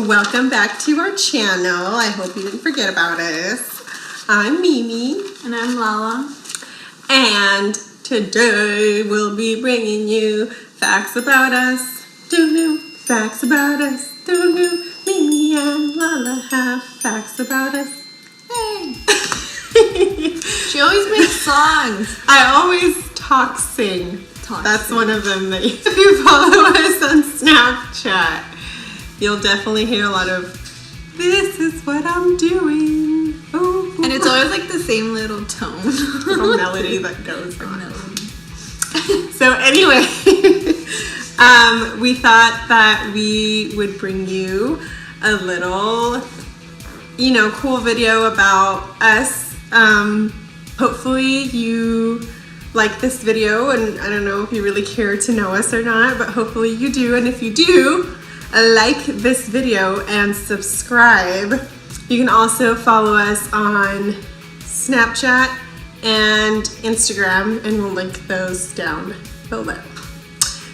Welcome back to our channel. I hope you didn't forget about us. I'm Mimi. And I'm Lala. And today we'll be bringing you facts about us. Doo-doo. Facts about us. Doo-doo. Mimi and Lala have facts about us. Hey! She always makes songs. I always sing. That's sing. one of them that if you follow us on Snapchat, you'll definitely hear a lot of, this is what I'm doing. Ooh. And it's always like the same little tone. Little melody that goes on. So anyway, we thought that we would bring you a little, cool video about us. Hopefully you like this video, and I don't know if you really care to know us or not, but hopefully you do. And if you do, like this video and subscribe. You can also follow us on Snapchat and Instagram, and we'll link those down below.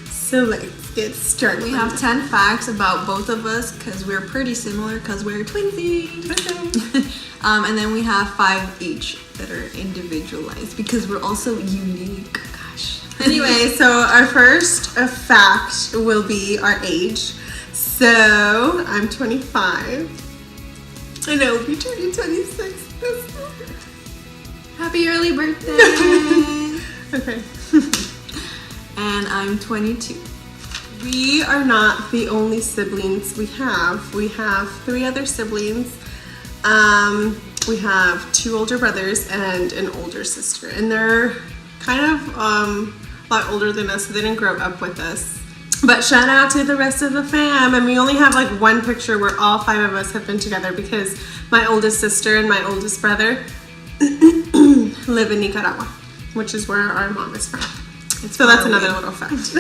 So let's get started. We have 10 facts about both of us because we're pretty similar because we're twinsies. Okay. And then we have 5 each that are individualized because we're also unique. Gosh. Anyway, so our first fact will be our age. So I'm 25. And I will be turning 26 this year. Happy early birthday. Okay. And I'm 22. We are not the only siblings we have. We have 3 other siblings. We have 2 older brothers and an older sister. And they're kind of a lot older than us, so they didn't grow up with us. But shout out to the rest of the fam. And we only have like one picture where all 5 of us have been together because my oldest sister and my oldest brother live in Nicaragua, which is where our mom is from. So that's another little fact.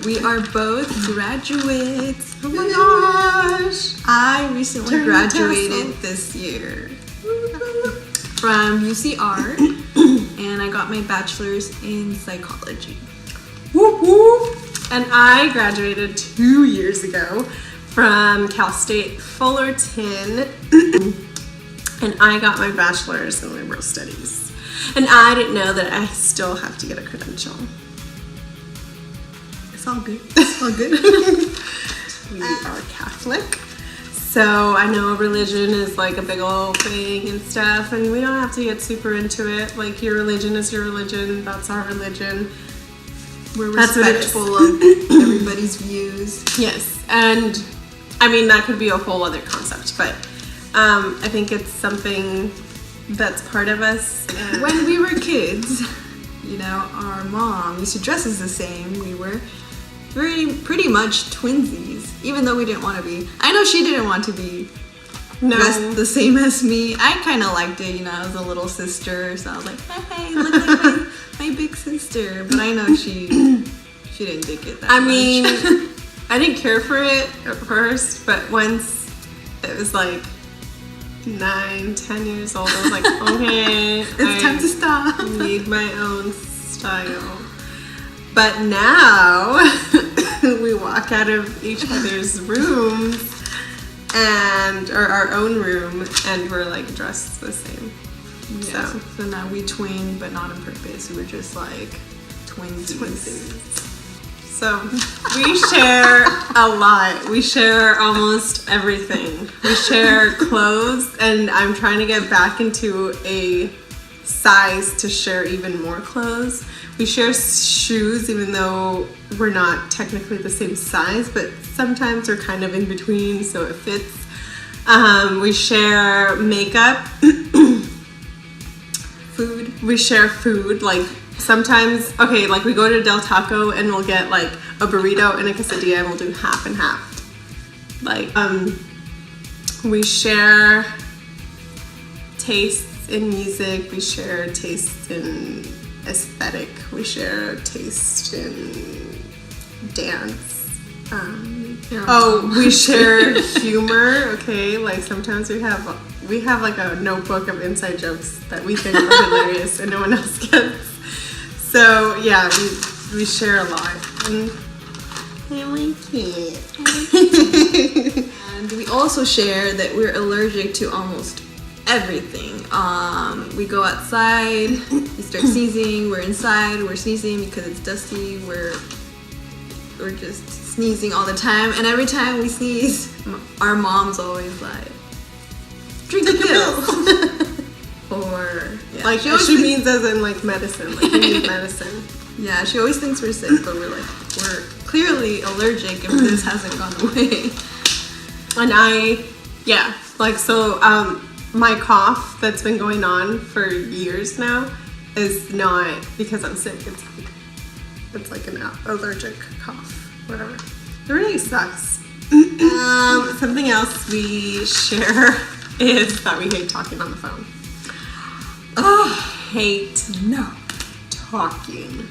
We are both graduates. Oh my gosh. I recently graduated this year from UCR, and I got my bachelor's in psychology. Whoop whoop. And I graduated 2 years ago from Cal State Fullerton, and I got my bachelor's in liberal studies. And I didn't know that I still have to get a credential. It's all good. It's all good. We are Catholic, so I know religion is like a big old thing and stuff, and we don't have to get super into it. Like, your religion is your religion. That's our religion. We're respectful of everybody's views. Yes, and I mean, that could be a whole other concept, but I think it's something that's part of us. When we were kids, our mom used to dress us the same. We were pretty much twinsies, even though we didn't want to be. I know she didn't want to be dressed the same as me. I kind of liked it, I was a little sister, so I was like, hey, look like my big sister. But I know she didn't dig it that much. I mean, I didn't care for it at first, but once it was like 9-10 years old, I was like, okay, it's time to stop. I need my own style. But now we walk out of each other's rooms or our own room, and we're like dressed the same. Yeah, so now we twin, but not on purpose. We're just like twinsies. So we share a lot. We share almost everything. We share clothes, and I'm trying to get back into a size to share even more clothes. We share shoes, even though we're not technically the same size, but sometimes we're kind of in between, so it fits. We share makeup. Food. We share food, like sometimes, like we go to Del Taco and we'll get like a burrito and a quesadilla, and we'll do half and half. Like, we share tastes in music, we share tastes in aesthetic, we share taste in dance. We share humor. Okay, like sometimes we have like a notebook of inside jokes that we think are hilarious and no one else gets. So yeah, we share a lot. And I like it. And we we also share that we're allergic to almost everything. We go outside, we start sneezing, we're inside, we're sneezing because it's dusty, we're just sneezing all the time, and every time we sneeze, our mom's always like, drink a pill. Or yeah, like she means as in like medicine, like you need medicine. Yeah, she always thinks we're sick, but we're clearly allergic if this hasn't gone away. And my cough that's been going on for years now is not because I'm sick. It's like an allergic cough, whatever. It really sucks. Something else we share is that we hate talking on the phone. Hate talking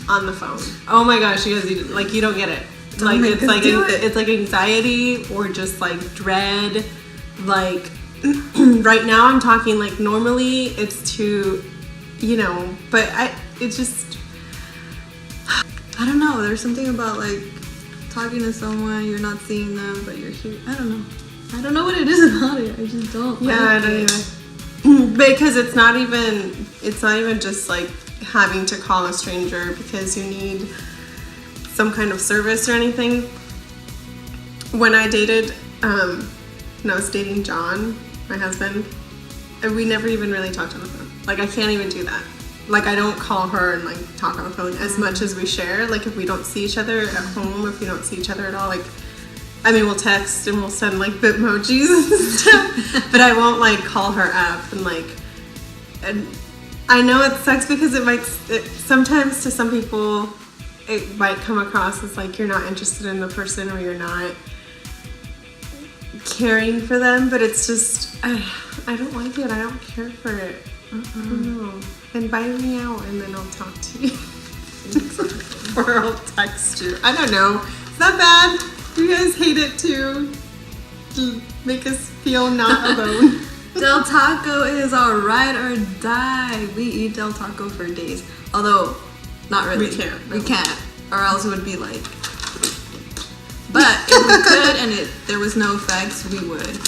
on the phone. Oh my gosh, you guys, you don't get it. It's like anxiety or just like dread. Like right now I'm talking like normally it's to, but it's just, I don't know. There's something about like talking to someone, you're not seeing them, but you're here. I don't know what it is about it. I just don't. Yeah, I don't either. Because it's not even just like having to call a stranger because you need some kind of service or anything. When I dated, when I was dating John, my husband, we never even really talked on the phone. Like I can't even do that. Like I don't call her and like talk on the phone as much as we share. Like if we don't see each other at home, if we don't see each other at all, like, I mean, we'll text and we'll send like bitmojis and stuff, but I won't like call her up and I know it sucks because sometimes to some people it might come across as like you're not interested in the person or you're not caring for them, but it's just, I don't like it. I don't care for it. No. Invite me out and then I'll talk to you. Or I'll text you. I don't know. It's not bad. You guys hate it too. To make us feel not alone. Del Taco is our ride or die. We eat Del Taco for days. Although, not really. We can't. Or else it would be like... But if we could and there was no effects, we would.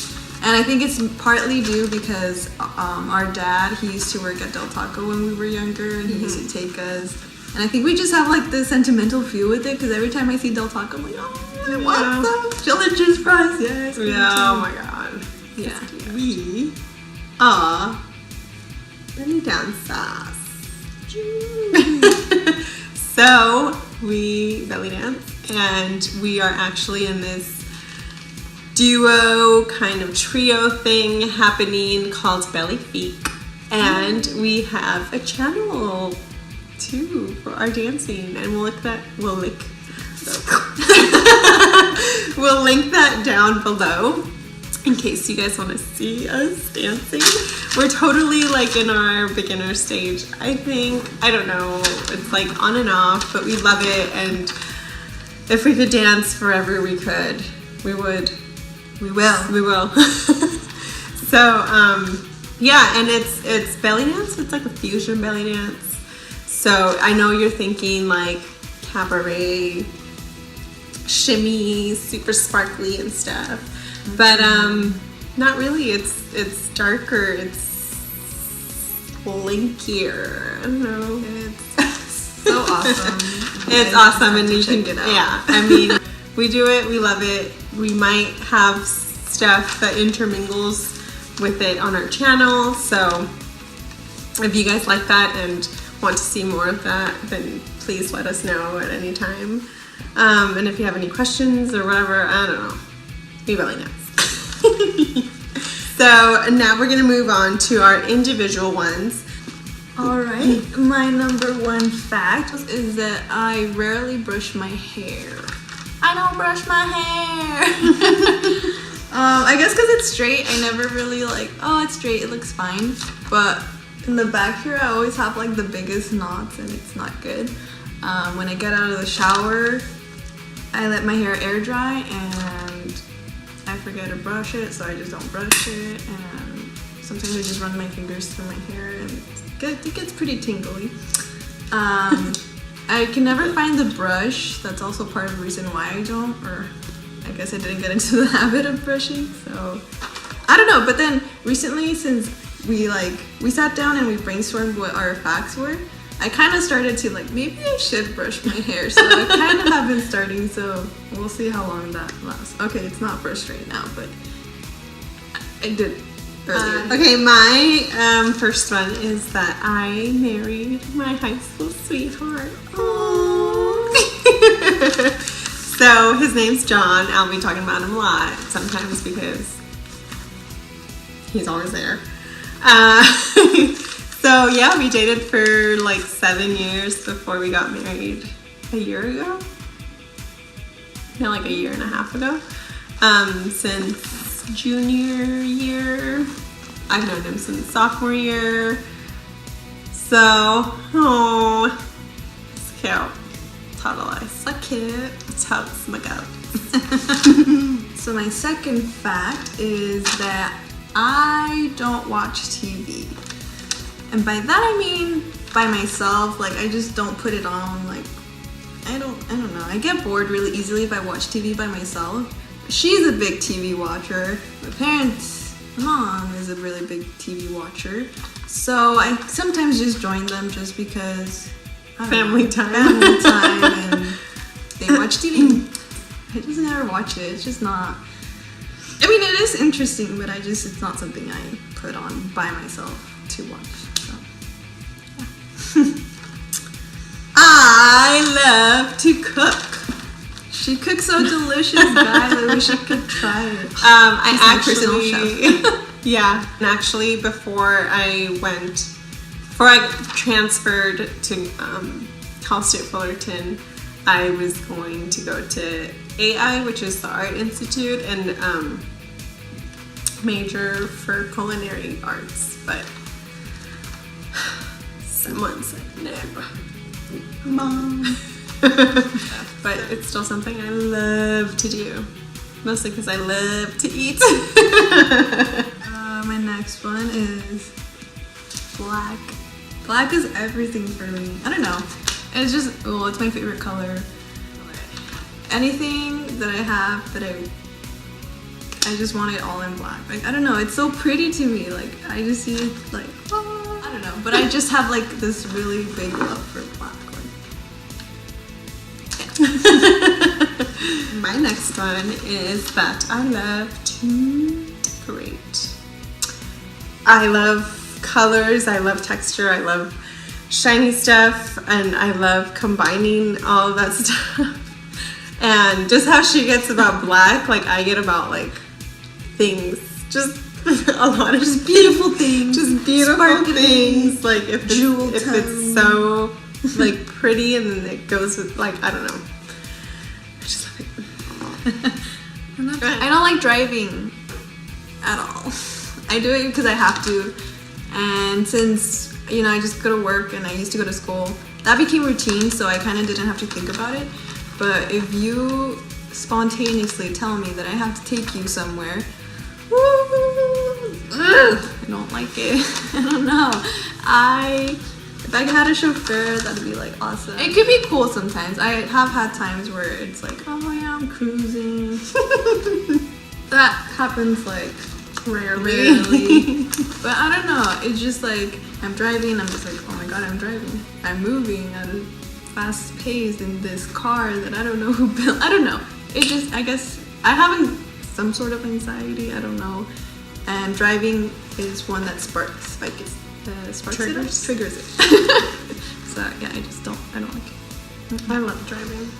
And I think it's partly due because our dad, he used to work at Del Taco when we were younger and he used to take us. And I think we just have like this sentimental feel with it because every time I see Del Taco, I'm like, oh, I want some chili cheese fries. Yes. Yeah, oh my god. Yeah. We are belly dancers. So we belly dance and we are actually in this duo kind of trio thing happening called Belly Feek, and we have a channel too for our dancing, and we'll link that down below in case you guys want to see us dancing. We're totally like in our beginner stage, I think. I don't know, it's like on and off, but we love it, and if we could dance forever we could. We will. So, yeah, and it's belly dance. It's like a fusion belly dance. So I know you're thinking like cabaret, shimmy, super sparkly and stuff, but not really. It's darker. It's blinkier. I don't know. It's so awesome. It's awesome, and you can get out. Yeah, I mean. We do it, we love it. We might have stuff that intermingles with it on our channel. So if you guys like that and want to see more of that, then please let us know at any time. And if you have any questions or whatever, I don't know. We really know. So now we're gonna move on to our individual ones. All right, my number one fact is that I rarely brush my hair. I don't brush my hair. I guess because it's straight, I never really like, oh, it's straight, it looks fine. But in the back here, I always have like the biggest knots and it's not good. When I get out of the shower, I let my hair air dry and I forget to brush it, so I just don't brush it. And sometimes I just run my fingers through my hair and it gets pretty tingly. I can never find the brush. That's also part of the reason why I don't, or I guess I didn't get into the habit of brushing, so I don't know. But then recently, since we sat down and we brainstormed what our facts were, I kind of started to maybe I should brush my hair. So I kind of have been starting, so we'll see how long that lasts. Okay, it's not brushed right now, but I did earlier. Okay, my first one is that I married my high school sweetheart. So his name's John. I'll be talking about him a lot sometimes because he's always there. So yeah, we dated for 7 years before we got married a year ago. No, a year and a half ago. Since junior year. I've known him since sophomore year. So, it's cute. Totally. So cute. Totes my goat. So my second fact is that I don't watch TV. And by that I mean by myself. I just don't put it on. I don't know. I get bored really easily if I watch TV by myself. She's a big TV watcher. My mom is a really big TV watcher. So I sometimes just join them just because family time and they watch TV. I just never watch it. It's just not. I mean, it is interesting, but it's not something I put on by myself to watch. So, yeah. I love to cook. She cooks so delicious, guys. I wish I could try it. I actually, before I transferred to Cal State Fullerton, I was going to go to AI, which is the Art Institute, and major for culinary arts, but someone said no. Mom. But it's still something I love to do, mostly because I love to eat. My next one is black. Black is everything for me. I don't know. It's just, it's my favorite color. Anything that I have that I just want it all in black. I don't know. It's so pretty to me. I just see it I don't know. But I just have this really big love for black. My next one is that I love to decorate. I love colors, I love texture, I love shiny stuff, and I love combining all of that stuff. And just how she gets about black, I get about things, just a lot of just beautiful things, things. If it's so pretty, and then it goes with I don't know. I just love it. I don't like driving at all. I do it because I have to, and since I just go to work and I used to go to school, that became routine, so I kind of didn't have to think about it. But if you spontaneously tell me that I have to take you somewhere, I don't like it. I don't know. If I had a chauffeur, that'd be awesome. It could be cool sometimes. I have had times where it's oh yeah, I'm cruising. That happens rarely. But I don't know. It's just I'm driving. I'm just oh my god, I'm driving. I'm moving at a fast pace in this car that I don't know who built. I don't know. It just, I guess I have some sort of anxiety. I don't know. And driving is one that triggers it. So yeah, I don't like it. I love driving.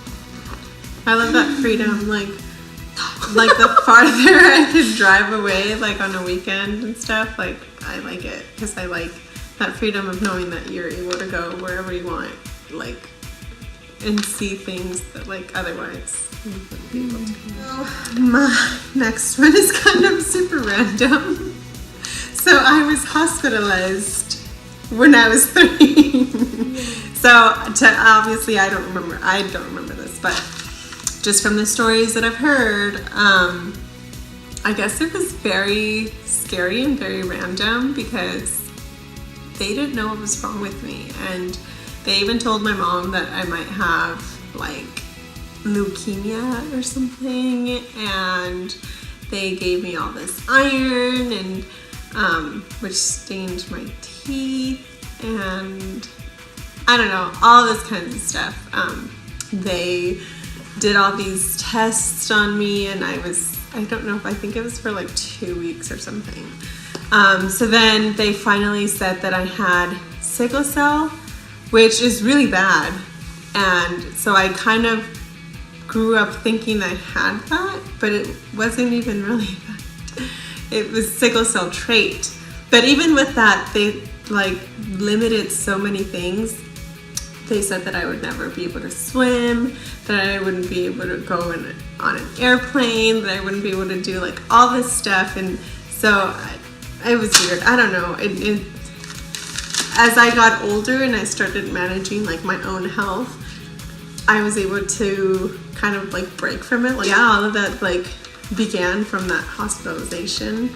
I love that freedom, the farther I could drive away, on a weekend and stuff, I like it, because I like that freedom of knowing that you're able to go wherever you want, and see things that, otherwise you wouldn't be able to. My next one is kind of super random. So I was hospitalized when I was 3. So obviously I don't remember this, but just from the stories that I've heard, I guess it was very scary and very random because they didn't know what was wrong with me, and they even told my mom that I might have leukemia or something, and they gave me all this iron, and which stained my teeth, and I don't know, all this kinds of stuff. They did all these tests on me, and I don't know, if I think it was for like 2 weeks or something. So then they finally said that I had sickle cell, which is really bad. And so I kind of grew up thinking I had that, but it wasn't even really that. It was sickle cell trait. But even with that, they like limited so many things. They said that I would never be able to swim, that I wouldn't be able to go on an airplane, that I wouldn't be able to do like all this stuff. And so it was weird. I don't know. As I got older and I started managing like my own health, I was able to kind of like break from it. Like, yeah, all of that like began from that hospitalization.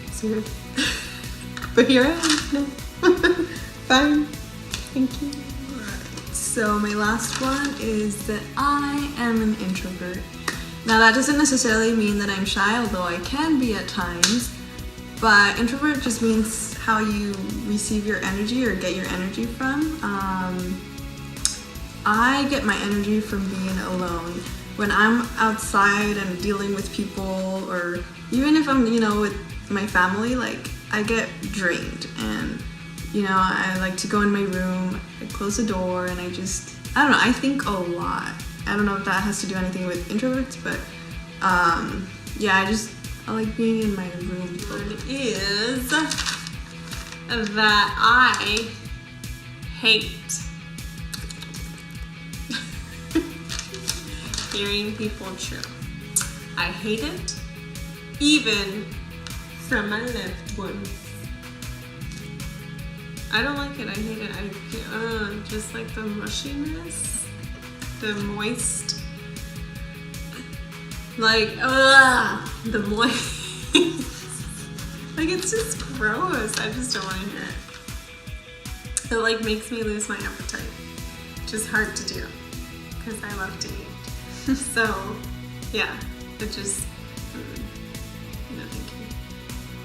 It's weird. But here I am. Fine. Thank you. Alright, so my last one is that I am an introvert. Now that doesn't necessarily mean that I'm shy, although I can be at times, but introvert just means how you receive your energy or get your energy from. I get my energy from being alone. When I'm outside and dealing with people, or even if I'm, with my family, like I get drained, and I like to go in my room, I close the door, and I don't know, I think a lot. I don't know if that has to do anything with introverts, but yeah, I like being in my room. It is that I hate hearing people chew. I hate it, even from my loved ones. I don't like it. I hate it. Just like the mushiness, the moist, like the moist. Like it's just gross. I just don't want to hear it. It like makes me lose my appetite, which is hard to do because I love to eat. So yeah, it just no thank you.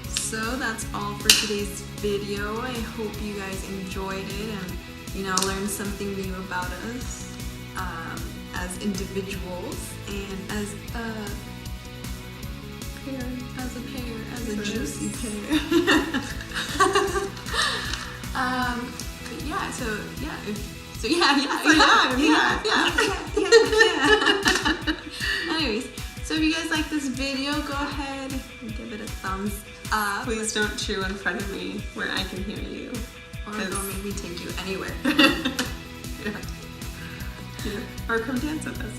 So that's all for today's video. I hope you guys enjoyed it and learned something new about us as individuals and as a juicy pair. But yeah, Anyways, so if you guys like this video, go ahead and give it a thumbs up. Please don't chew in front of me where I can hear you. Or don't make me take you anywhere. Yeah. Or come dance with us.